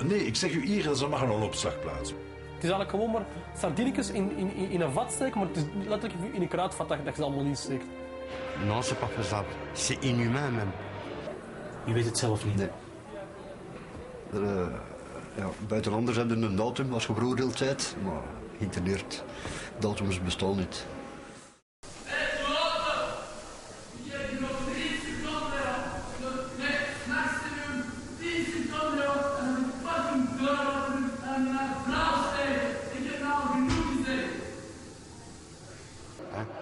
Nee, ik zeg u hier, dat is maar een opslagplaats. Het is eigenlijk gewoon maar sardinetjes in een vat steken, maar het is letterlijk in een kruidvat dat je ze allemaal insteekt. Non, c'est pas faisable. C'est inhumain même. Je weet het zelf niet. Nee. Buitenlanders hebben een datum als je veroordeeld bent, maar geïnterneerd datums bestaan niet.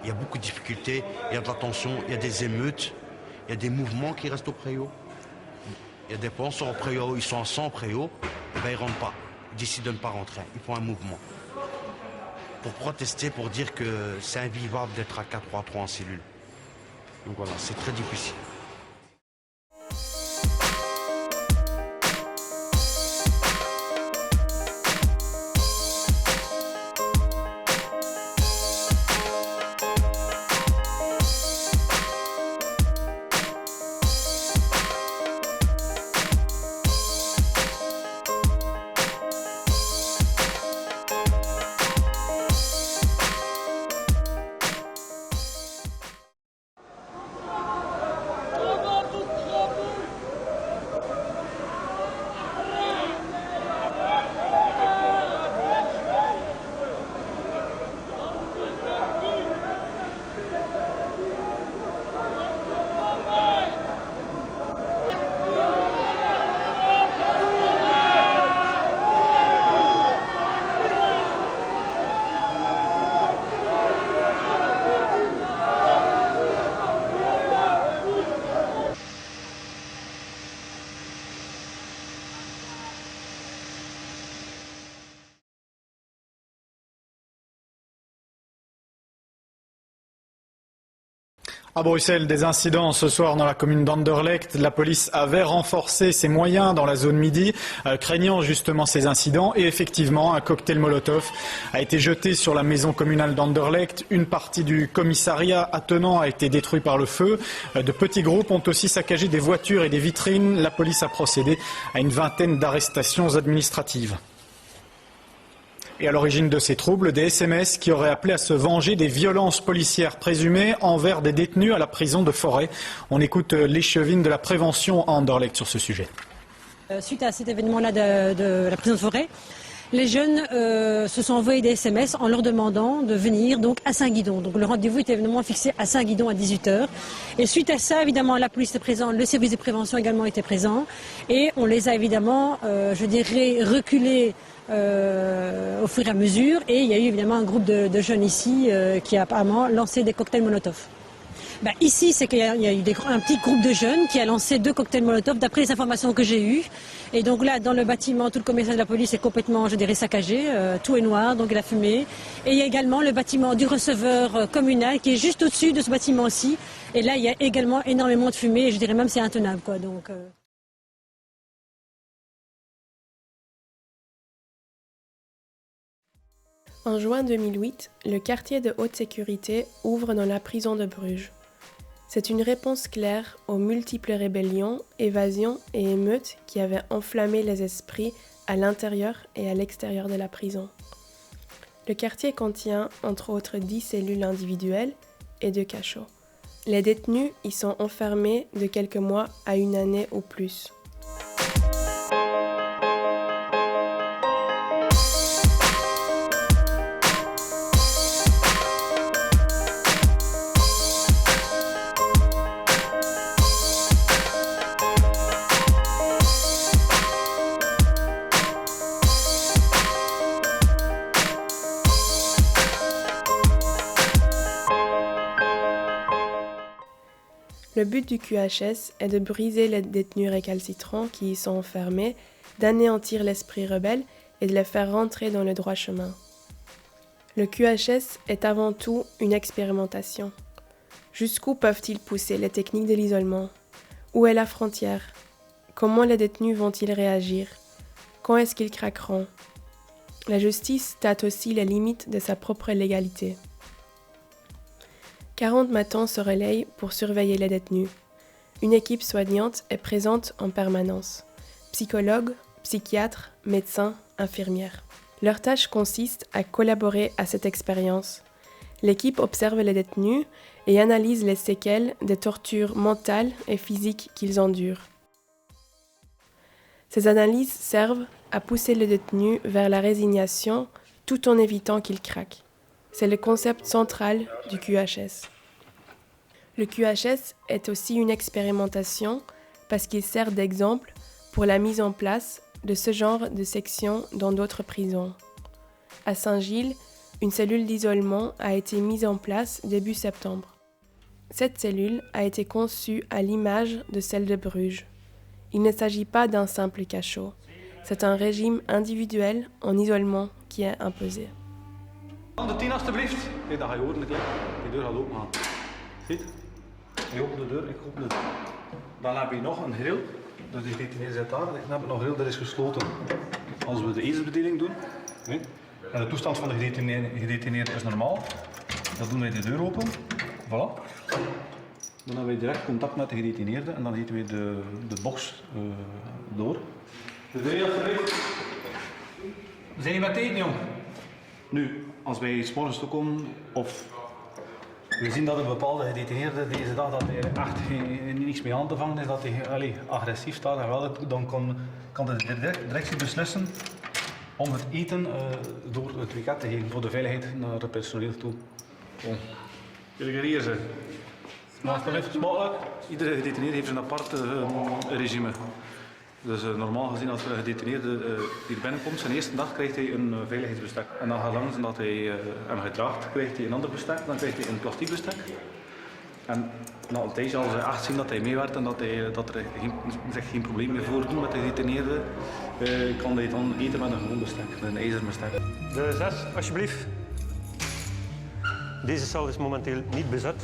Il y a beaucoup de difficultés, il y a de la tension, il y a des émeutes, il y a des mouvements qui restent au préau. Il y a des penseurs au préau, ils sont à 100 préau, ben ils ne rentrent pas. Ils décident de ne pas rentrer, ils font un mouvement. Pour protester, pour dire que c'est invivable d'être à 4 ou à 3 en cellule. Donc voilà, c'est très difficile. À Bruxelles, des incidents ce soir dans la commune d'Anderlecht. La police avait renforcé ses moyens dans la zone midi, craignant justement ces incidents. Et effectivement, un cocktail Molotov a été jeté sur la maison communale d'Anderlecht. Une partie du commissariat attenant a été détruite par le feu. De petits groupes ont aussi saccagé des voitures et des vitrines. La police a procédé à une vingtaine d'arrestations administratives. Et à l'origine de ces troubles, des SMS qui auraient appelé à se venger des violences policières présumées envers des détenus à la prison de Forêt. On écoute l'échevine de la prévention à Anderlecht sur ce sujet. Suite à cet événement-là de la prison de Forêt, les jeunes se sont envoyés des SMS en leur demandant de venir donc à Saint-Guidon. Donc le rendez-vous était évidemment fixé à Saint-Guidon à 18h. Et suite à ça, évidemment, la police était présente, le service de prévention également était présent. Et on les a évidemment, reculés au fur et à mesure. Et il y a eu évidemment un groupe de jeunes ici qui a apparemment lancé des cocktails Molotov. Ici, c'est qu'il y a eu un petit groupe de jeunes qui a lancé 2 cocktails Molotov, d'après les informations que j'ai eues. Et donc là, dans le bâtiment, tout le commissariat de la police est complètement, saccagé. Tout est noir, donc il a fumé. Et il y a également le bâtiment du receveur communal qui est juste au-dessus de ce bâtiment-ci. Et là, il y a également énormément de fumée. Et je dirais même c'est intenable, quoi. Donc, En juin 2008, le quartier de haute sécurité ouvre dans la prison de Bruges. C'est une réponse claire aux multiples rébellions, évasions et émeutes qui avaient enflammé les esprits à l'intérieur et à l'extérieur de la prison. Le quartier contient entre autres 10 cellules individuelles et 2 cachots. Les détenus y sont enfermés de quelques mois à 1 année ou plus. Le but du QHS est de briser les détenus récalcitrants qui y sont enfermés, d'anéantir l'esprit rebelle et de les faire rentrer dans le droit chemin. Le QHS est avant tout une expérimentation. Jusqu'où peuvent-ils pousser les techniques de l'isolement? Où est la frontière? Comment les détenus vont-ils réagir? Quand est-ce qu'ils craqueront? La justice tâte aussi les limites de sa propre légalité. 40 matons se relayent pour surveiller les détenus. Une équipe soignante est présente en permanence. Psychologues, psychiatres, médecins, infirmières. Leur tâche consiste à collaborer à cette expérience. L'équipe observe les détenus et analyse les séquelles des tortures mentales et physiques qu'ils endurent. Ces analyses servent à pousser le détenu vers la résignation tout en évitant qu'il craque. C'est le concept central du QHS. Le QHS est aussi une expérimentation parce qu'il sert d'exemple pour la mise en place de ce genre de section dans d'autres prisons. À Saint-Gilles, une cellule d'isolement a été mise en place début septembre. Cette cellule a été conçue à l'image de celle de Bruges. Il ne s'agit pas d'un simple cachot. C'est un régime individuel en isolement qui est imposé. De 10 alstublieft. Kijk, dan ga je horen de klik. Die deur gaat open gaan. Ziet? Je opent de deur, ik open de deur. Dan heb je nog een grill. Dus die gedetineerde zit daar. Dan heb je nog een grill, dat is gesloten. Als we de etensbediening doen. Nee. En de toestand van de gedetineerde is normaal. Dan doen wij de deur open. Voilà. Dan hebben we direct contact met de gedetineerde en dan eten we de box door. De deur alstublieft. Zijn jullie met eten, jong? Nu, als wij 's morgens toekomen of we zien dat een bepaalde gedetineerde deze dag dat hij echt niets mee aan te vangen is, dat hij agressief staat en wel, dan kan de directie beslissen om het eten door het weekend te geven voor de veiligheid naar het personeel toe. Jullie hier zijn. Maar het is smakelijk. Iedere gedetineerde heeft een apart regime. Dus normaal gezien als een gedetineerde hier binnenkomt, zijn eerste dag krijgt hij een veiligheidsbestek. En dan gaat langs dat hij hem gedraagt, krijgt hij een ander bestek, dan krijgt hij een plastic bestek. En na een tijdje, als hij echt zien dat hij meewerkt en dat er zich geen probleem meer voordoet met de gedetineerde, kan hij dan eten met een gewoon bestek, een ijzeren bestek. De 6, alsjeblieft. Deze cel is momenteel niet bezet.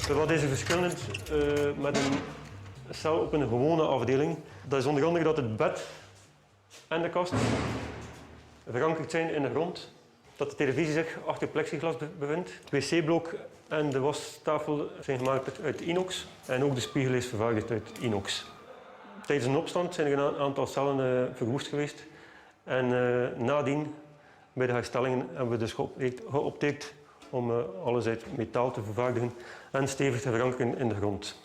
Wat is er verschillend met een cel op een gewone afdeling? Dat is onder andere dat het bed en de kast verankerd zijn in de grond. Dat de televisie zich achter plexiglas bevindt. Het wc-blok en de wastafel zijn gemaakt uit inox. En ook de spiegel is vervaardigd uit inox. Tijdens een opstand zijn er een aantal cellen verwoest geweest. En nadien, bij de herstellingen, hebben we dus geopteerd om alles uit metaal te vervaardigen en stevig te verankeren in de grond.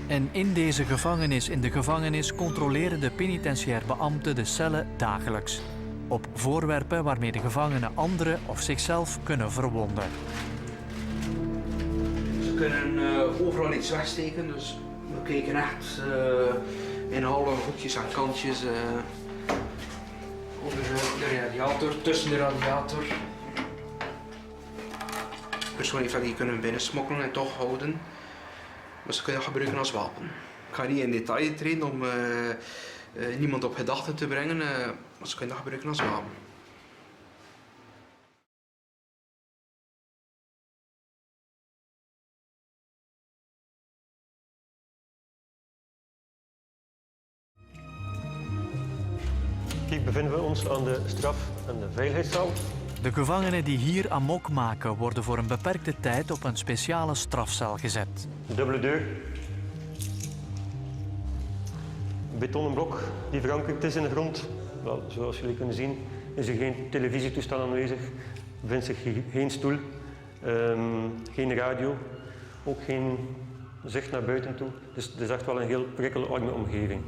En in deze gevangenis in de gevangenis controleren de penitentiair beambten de cellen dagelijks. Op voorwerpen waarmee de gevangenen anderen of zichzelf kunnen verwonden. Ze kunnen overal iets wegsteken, dus we kijken echt in alle hoekjes en kantjes onder de radiator, tussen de radiator. De persoon heeft dat die kunnen binnensmokkelen en toch houden. Maar ze kunnen dat gebruiken als wapen. Ik ga niet in detail treden om niemand op gedachten te brengen, maar ze kunnen dat gebruiken als wapen. Hier bevinden we ons aan de straf- en de veiligheidszaal. De gevangenen die hier amok maken worden voor een beperkte tijd op een speciale strafcel gezet. Dubbele deur. Een betonnen blok die verankerd is in de grond. Wel, zoals jullie kunnen zien is er geen televisietoestel aanwezig. Er bevindt zich geen stoel, geen radio, ook geen zicht naar buiten toe. Dus het is echt wel een heel prikkelarme omgeving.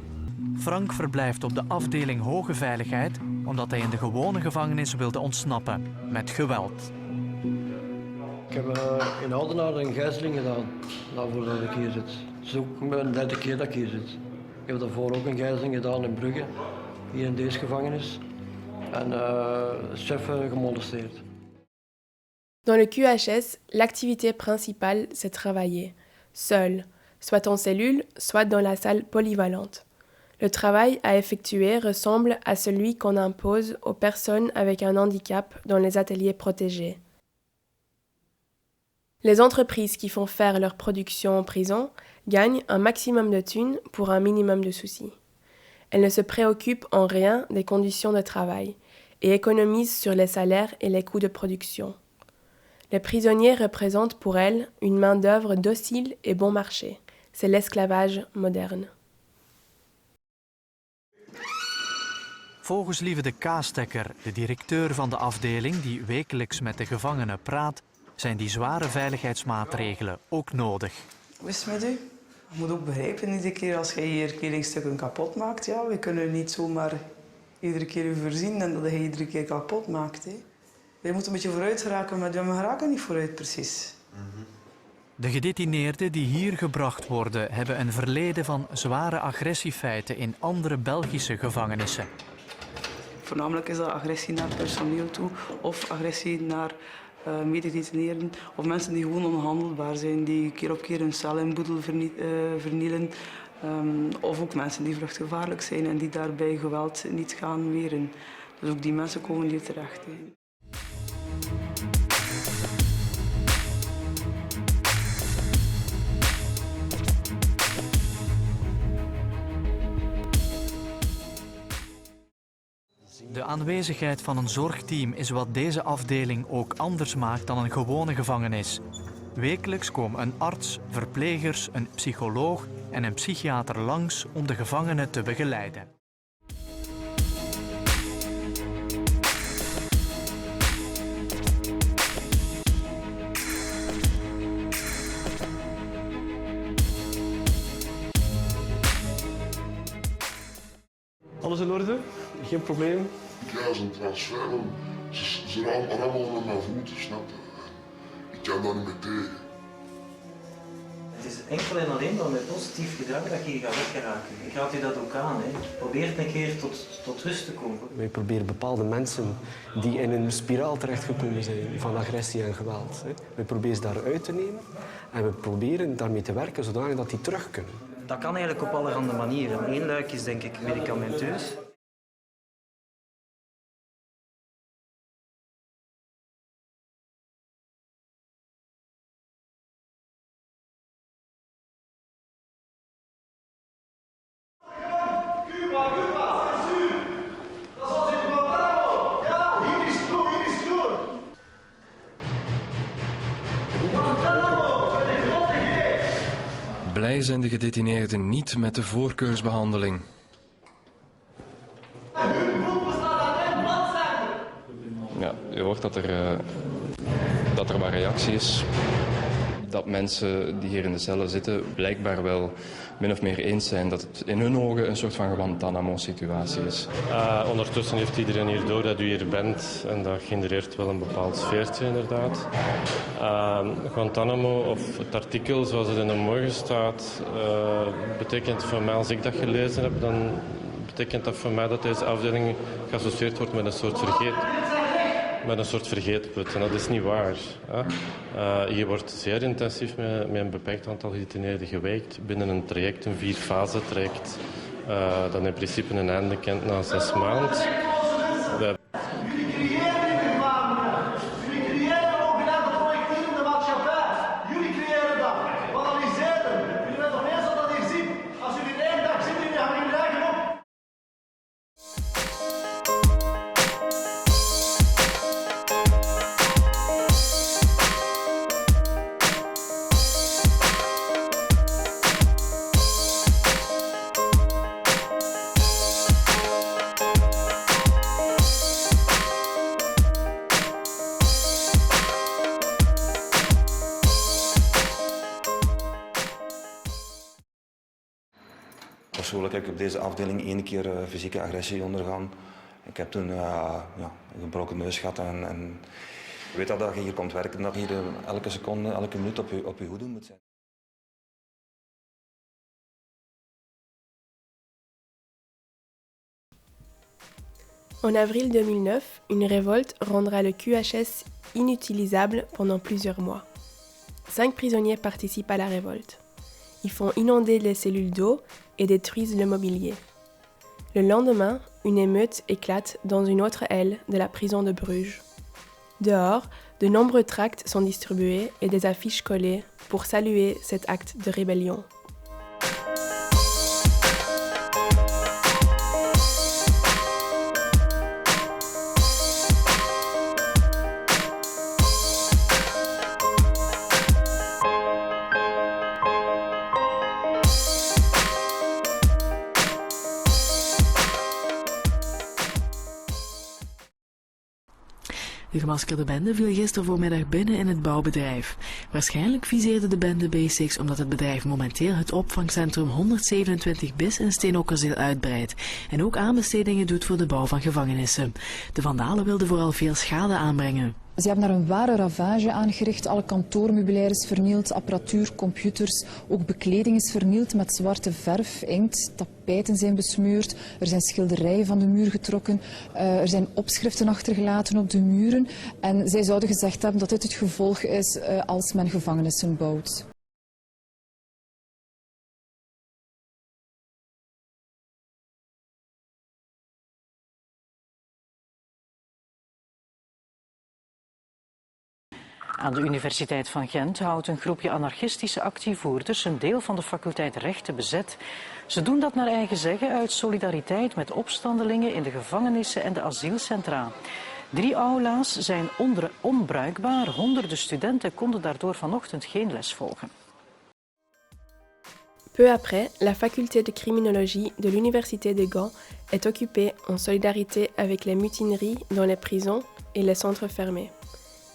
Frank verblijft op de afdeling Hoge Veiligheid omdat hij in de gewone gevangenis wilde ontsnappen, met geweld. Ik heb in Oudenaarde een gijzeling gedaan, voordat ik hier zit. Het is ook mijn derde keer dat ik hier zit. Ik heb daarvoor ook een gijzeling gedaan in Brugge, hier in deze gevangenis. En chef gemolesteerd. Dans le QHS, l'activité principale, c'est travailler, seul, soit en cellule, soit dans la salle polyvalente. Le travail à effectuer ressemble à celui qu'on impose aux personnes avec un handicap dans les ateliers protégés. Les entreprises qui font faire leur production en prison gagnent un maximum de thunes pour un minimum de soucis. Elles ne se préoccupent en rien des conditions de travail et économisent sur les salaires et les coûts de production. Les prisonniers représentent pour elles une main-d'œuvre docile et bon marché. C'est l'esclavage moderne. Volgens Lieve de Kaastekker, de directeur van de afdeling die wekelijks met de gevangenen praat, zijn die zware veiligheidsmaatregelen ook nodig. Hoe is het met u? Je moet ook begrijpen, iedere keer als je hier kledingstukken kapot maakt, ja, we kunnen niet zomaar iedere keer u voorzien en dat je iedere keer kapot maakt. Hè. Je moet een beetje vooruit geraken, maar we geraken niet vooruit precies. De gedetineerden die hier gebracht worden, hebben een verleden van zware agressiefeiten in andere Belgische gevangenissen. Voornamelijk is dat agressie naar personeel toe of agressie naar mededetineerden of mensen die gewoon onhandelbaar zijn, die keer op keer hun cel in boedel vernielen. Of ook mensen die vluchtgevaarlijk zijn en die daarbij geweld niet gaan weren. Dus ook die mensen komen hier terecht. Hè. De aanwezigheid van een zorgteam is wat deze afdeling ook anders maakt dan een gewone gevangenis. Wekelijks komen een arts, verplegers, een psycholoog en een psychiater langs om de gevangenen te begeleiden. Alles in orde? Geen probleem? Ja, zo'n transfer, ze rammelen met mijn voeten, snap je? Ik kan daar niet mee tegen. Het is enkel en alleen door met positief gedrag dat je hier gaat weggeraken. Ik raad je dat ook aan. Hè. Probeer een keer tot rust te komen. Wij proberen bepaalde mensen die in een spiraal terechtgekomen zijn van agressie en geweld. We proberen ze daaruit te nemen en we proberen daarmee te werken zodanig dat die terug kunnen. Dat kan eigenlijk op allerhande manieren. Eén luik is denk ik medicamenteus. Blij zijn de gedetineerden niet met de voorkeursbehandeling. Ja, je hoort dat er wat reactie is. Dat mensen die hier in de cellen zitten blijkbaar wel min of meer eens zijn dat het in hun ogen een soort van Guantanamo-situatie is. Ondertussen heeft iedereen hier door dat u hier bent en dat genereert wel een bepaald sfeertje inderdaad. Guantanamo, of het artikel zoals het in de morgen staat, betekent voor mij, als ik dat gelezen heb, dan betekent dat voor mij dat deze afdeling geassocieerd wordt met een soort vergeetput. En dat is niet waar. Hè. Hier wordt zeer intensief met een beperkt aantal gedetineerden gewerkt binnen een traject, een 4-fase traject, dat in principe een einde kent na 6 maanden. Persoonlijk heb ik op deze afdeling 1 keer fysieke agressie ondergaan. Ik heb toen een gebroken neus gehad en je weet dat je hier komt werken, dat je hier elke seconde, elke minuut op je hoede moet zijn. En avril 2009, une révolte rendra le QHS inutilisable pendant plusieurs mois. 5 prisonniers participent à la révolte. Ils font inonder les cellules d'eau et détruisent le mobilier. Le lendemain, une émeute éclate dans une autre aile de la prison de Bruges. Dehors, de nombreux tracts sont distribués et des affiches collées pour saluer cet acte de rébellion. De gemaskerde bende viel gisteren voormiddag binnen in het bouwbedrijf. Waarschijnlijk viseerde de bende Basics omdat het bedrijf momenteel het opvangcentrum 127 bis in Steenokkerzeel uitbreidt en ook aanbestedingen doet voor de bouw van gevangenissen. De vandalen wilden vooral veel schade aanbrengen. Ze hebben daar een ware ravage aangericht. Alle kantoormeubilair is vernield, apparatuur, computers, ook bekleding is vernield met zwarte verf, inkt, tapijten zijn besmeurd, er zijn schilderijen van de muur getrokken, er zijn opschriften achtergelaten op de muren en zij zouden gezegd hebben dat dit het gevolg is als men gevangenissen bouwt. Aan de Universiteit van Gent houdt een groepje anarchistische actievoerders een deel van de faculteit Rechten bezet. Ze doen dat naar eigen zeggen uit solidariteit met opstandelingen in de gevangenissen en de asielcentra. 3 aula's zijn onbruikbaar. Honderden studenten konden daardoor vanochtend geen les volgen. Peu après, la faculté de criminologie de l'Université de Gand est occupée en solidarité avec les mutineries dans les prisons et les centres fermés,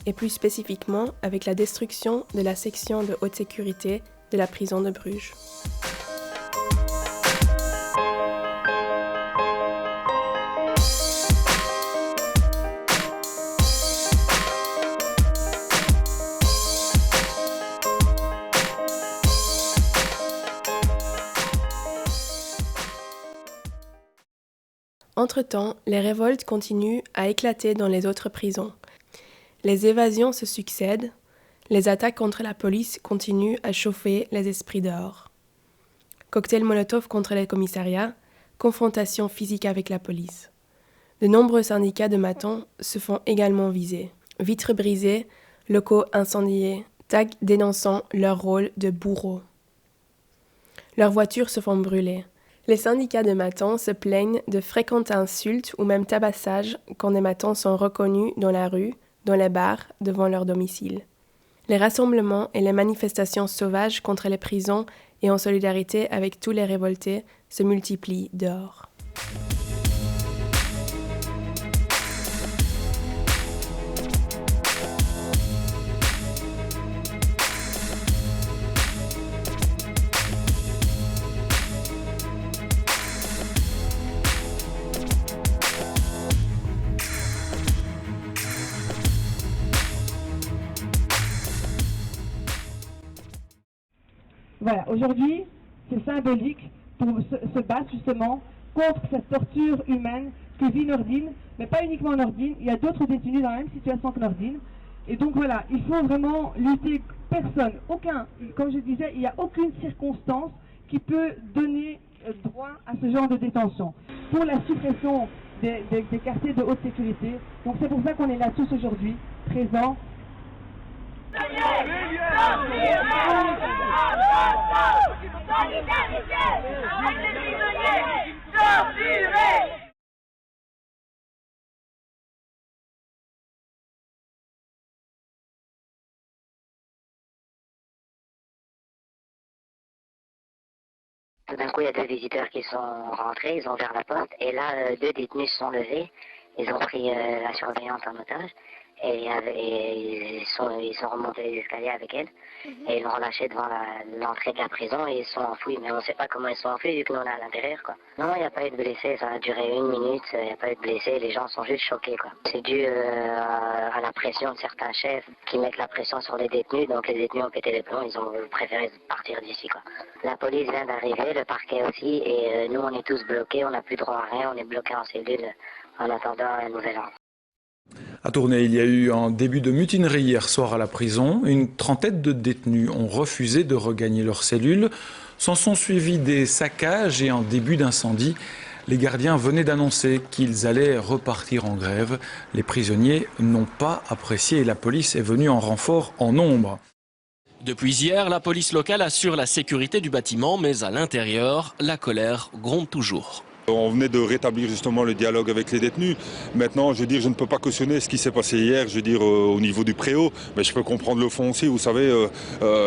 et plus spécifiquement avec la destruction de la section de haute sécurité de la prison de Bruges. Entre-temps, les révoltes continuent à éclater dans les autres prisons. Les évasions se succèdent, les attaques contre la police continuent à chauffer les esprits dehors. Cocktail Molotov contre les commissariats, confrontation physique avec la police. De nombreux syndicats de matons se font également viser. Vitres brisées, locaux incendiés, tags dénonçant leur rôle de bourreaux. Leurs voitures se font brûler. Les syndicats de matons se plaignent de fréquentes insultes ou même tabassages quand des matons sont reconnus dans la rue, dans les bars, devant leur domicile. Les rassemblements et les manifestations sauvages contre les prisons et en solidarité avec tous les révoltés se multiplient dehors. Voilà, aujourd'hui, c'est symbolique pour se battre justement contre cette torture humaine que vit Nordine, mais pas uniquement Nordine, il y a d'autres détenus dans la même situation que Nordine. Et donc voilà, il faut vraiment lutter, personne, aucun, comme je disais, il n'y a aucune circonstance qui peut donner droit à ce genre de détention. Pour la suppression des quartiers de haute sécurité, donc c'est pour ça qu'on est là tous aujourd'hui, présents. Tout d'un coup, il y a 2 visiteurs qui sont rentrés, ils ont ouvert la porte, et là, 2 détenus se sont levés, ils ont pris la surveillante en otage, et ils sont remontés les escaliers avec elle, et ils l'ont relâché devant l'entrée de la prison, et ils sont enfouis, mais on ne sait pas comment ils sont enfouis, vu que nous on est à l'intérieur, quoi. Non, il n'y a pas eu de blessés, ça a duré 1 minute, il n'y a pas eu de blessés, les gens sont juste choqués, quoi. C'est dû à la pression de certains chefs qui mettent la pression sur les détenus, donc les détenus ont pété les plombs, ils ont préféré partir d'ici, quoi. La police vient d'arriver, le parquet aussi, et nous on est tous bloqués, on n'a plus droit à rien, on est bloqués en cellule en attendant un nouvel ordre. À Tournai, il y a eu un début de mutinerie hier soir à la prison. Une trentaine de détenus ont refusé de regagner leurs cellules. S'en sont suivis des saccages et un début d'incendie. Les gardiens venaient d'annoncer qu'ils allaient repartir en grève. Les prisonniers n'ont pas apprécié et la police est venue en renfort en nombre. Depuis hier, la police locale assure la sécurité du bâtiment, mais à l'intérieur, la colère gronde toujours. On venait de rétablir justement le dialogue avec les détenus. Maintenant, je veux dire, je ne peux pas cautionner ce qui s'est passé hier, je veux dire, au niveau du préau, mais je peux comprendre le fond aussi. Vous savez,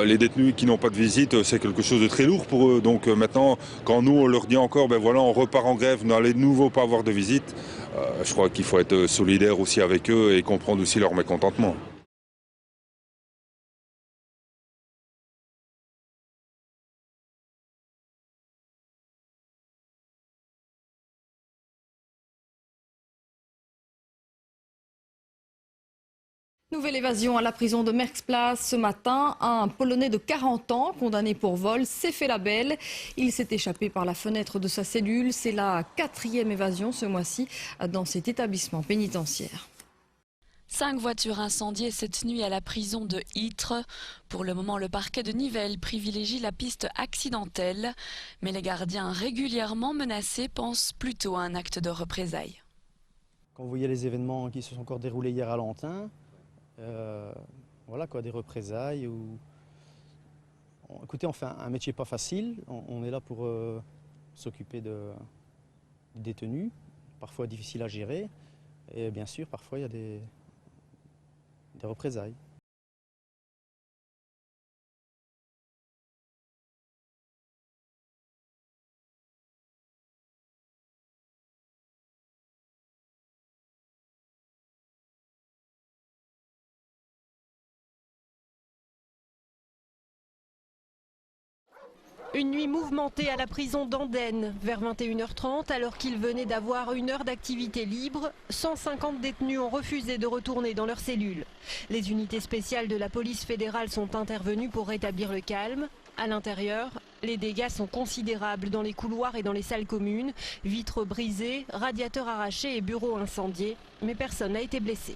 les détenus qui n'ont pas de visite, c'est quelque chose de très lourd pour eux. Donc maintenant, quand nous, on leur dit encore, ben voilà, on repart en grève, vous n'allez de nouveau pas avoir de visite, je crois qu'il faut être solidaire aussi avec eux et comprendre aussi leur mécontentement. Nouvelle évasion à la prison de Merksplas ce matin. Un Polonais de 40 ans, condamné pour vol, s'est fait la belle. Il s'est échappé par la fenêtre de sa cellule. C'est la 4e évasion ce mois-ci dans cet établissement pénitentiaire. 5 voitures incendiées cette nuit à la prison de Ytre. Pour le moment, le parquet de Nivelles privilégie la piste accidentelle. Mais les gardiens régulièrement menacés pensent plutôt à un acte de représailles. Quand vous voyez les événements qui se sont encore déroulés hier à Lantin, voilà quoi, des représailles ou... Écoutez, on fait un métier pas facile, on est là pour s'occuper des détenus, parfois difficiles à gérer, et bien sûr, parfois il y a des représailles. Une nuit mouvementée à la prison d'Andenne. Vers 21h30, alors qu'ils venaient d'avoir 1 heure d'activité libre, 150 détenus ont refusé de retourner dans leurs cellules. Les unités spéciales de la police fédérale sont intervenues pour rétablir le calme. À l'intérieur, les dégâts sont considérables dans les couloirs et dans les salles communes. Vitres brisées, radiateurs arrachés et bureaux incendiés, mais personne n'a été blessé.